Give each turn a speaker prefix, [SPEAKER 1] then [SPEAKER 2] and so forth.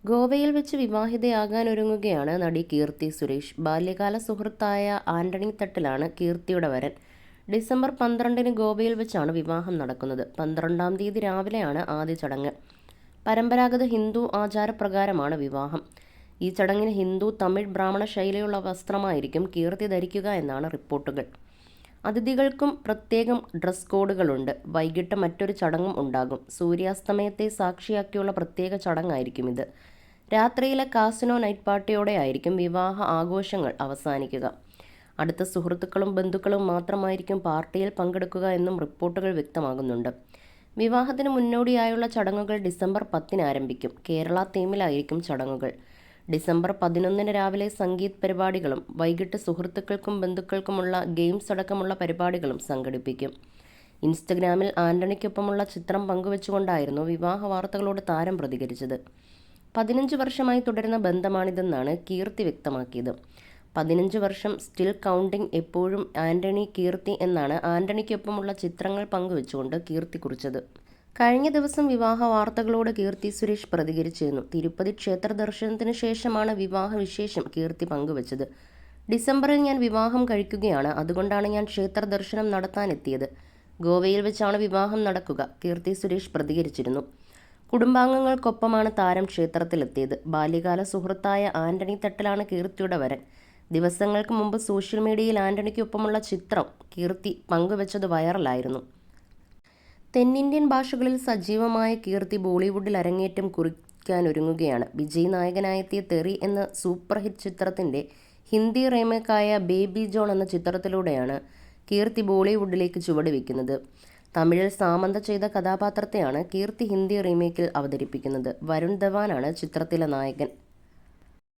[SPEAKER 1] ഗോവയിൽ വെച്ച് വിവാഹിതയാകാനൊരുങ്ങുകയാണ് നടി കീർത്തി സുരേഷ്. ബാല്യകാല സുഹൃത്തായ ആന്റണി തട്ടിലാണ് കീർത്തിയുടെ വരൻ. ഡിസംബർ 12-ന് ഗോവയിൽ വെച്ചാണ് വിവാഹം നടക്കുന്നത്. 12-ാം തീയതി രാവിലെയാണ് ആദ്യ ചടങ്ങ്. പരമ്പരാഗത ഹിന്ദു ആചാരപ്രകാരമാണ് വിവാഹം. ഈ ചടങ്ങിന് ഹിന്ദു, തമിഴ്, ബ്രാഹ്മണ ശൈലിയുള്ള വസ്ത്രമായിരിക്കും കീർത്തി ധരിക്കുക എന്നാണ് റിപ്പോർട്ടുകൾ. അതിഥികൾക്കും പ്രത്യേകം ഡ്രസ് കോഡുകളുണ്ട്. വൈകിട്ട് മറ്റൊരു ചടങ്ങും ഉണ്ടാകും. സൂര്യാസ്തമയത്തെ സാക്ഷിയാക്കിയുള്ള പ്രത്യേക ചടങ്ങായിരിക്കും ഇത്. രാത്രിയിലെ കാസിനോ നൈറ്റ് പാർട്ടിയോടെ ആയിരിക്കും വിവാഹ ആഘോഷങ്ങൾ അവസാനിക്കുക. അടുത്ത സുഹൃത്തുക്കളും ബന്ധുക്കളും മാത്രമായിരിക്കും പാർട്ടിയിൽ പങ്കെടുക്കുക എന്നും റിപ്പോർട്ടുകൾ വ്യക്തമാകുന്നുണ്ട്. വിവാഹത്തിന് മുന്നോടിയായുള്ള ചടങ്ങുകൾ ഡിസംബർ 10-ന് ആരംഭിക്കും. കേരള തീമിലായിരിക്കും ചടങ്ങുകൾ. ഡിസംബർ 11-ന് രാവിലെ സംഗീത് പരിപാടികളും വൈകിട്ട് സുഹൃത്തുക്കൾക്കും ബന്ധുക്കൾക്കുമുള്ള ഗെയിംസ് അടക്കമുള്ള പരിപാടികളും സംഘടിപ്പിക്കും. ഇൻസ്റ്റഗ്രാമിൽ ആന്റണിക്കൊപ്പമുള്ള ചിത്രം പങ്കുവെച്ചുകൊണ്ടായിരുന്നു വിവാഹ വാർത്തകളോട് താരം പ്രതികരിച്ചത്. 15 വർഷമായി തുടരുന്ന ബന്ധമാണിതെന്നാണ് കീർത്തി വ്യക്തമാക്കിയത്. 15 വർഷം സ്റ്റിൽ കൗണ്ടിങ്, എപ്പോഴും ആന്റണി കീർത്തി എന്നാണ് ആന്റണിക്കൊപ്പമുള്ള ചിത്രങ്ങൾ പങ്കുവെച്ചുകൊണ്ട് കീർത്തി കുറിച്ചത്. കഴിഞ്ഞ ദിവസം വിവാഹ വാർത്തകളോട് കീർത്തി സുരേഷ് പ്രതികരിച്ചിരുന്നു. തിരുപ്പതി ക്ഷേത്ര ദർശനത്തിന് ശേഷമാണ് വിവാഹ വിശേഷം കീർത്തി പങ്കുവച്ചത്. ഡിസംബറിൽ ഞാൻ വിവാഹം കഴിക്കുകയാണ്. അതുകൊണ്ടാണ് ഞാൻ ക്ഷേത്ര ദർശനം നടത്താനെത്തിയത്. ഗോവയിൽ വെച്ചാണ് വിവാഹം നടക്കുക, കീർത്തി സുരേഷ് പ്രതികരിച്ചിരുന്നു. കുടുംബാംഗങ്ങൾക്കൊപ്പമാണ് താരം ക്ഷേത്രത്തിലെത്തിയത്. ബാല്യകാല സുഹൃത്തായ ആന്റണി തട്ടിലാണ് കീർത്തിയുടെ വരൻ. ദിവസങ്ങൾക്ക് മുമ്പ് സോഷ്യൽ മീഡിയയിൽ ആന്റണിക്കൊപ്പമുള്ള ചിത്രം കീർത്തി പങ്കുവച്ചത് വൈറലായിരുന്നു. തെന്നിന്ത്യൻ ഭാഷകളിൽ സജീവമായ കീർത്തി ബോളിവുഡിൽ അരങ്ങേറ്റം കുറിക്കാനൊരുങ്ങുകയാണ്. വിജയ് നായകനായെത്തിയ തെറി എന്ന സൂപ്പർ ഹിറ്റ് ചിത്രത്തിന്റെ ഹിന്ദി റീമേക്കായ ബേബി ജോൺ എന്ന ചിത്രത്തിലൂടെയാണ് കീർത്തി ബോളിവുഡിലേക്ക് ചുവടുവെക്കുന്നത്. തമിഴിൽ സാമന്ത ചെയ്ത കഥാപാത്രത്തെയാണ് കീർത്തി ഹിന്ദി റീമേക്കിൽ അവതരിപ്പിക്കുന്നത്. വരുൺ ധവാനാണ് ചിത്രത്തിലെ നായകൻ.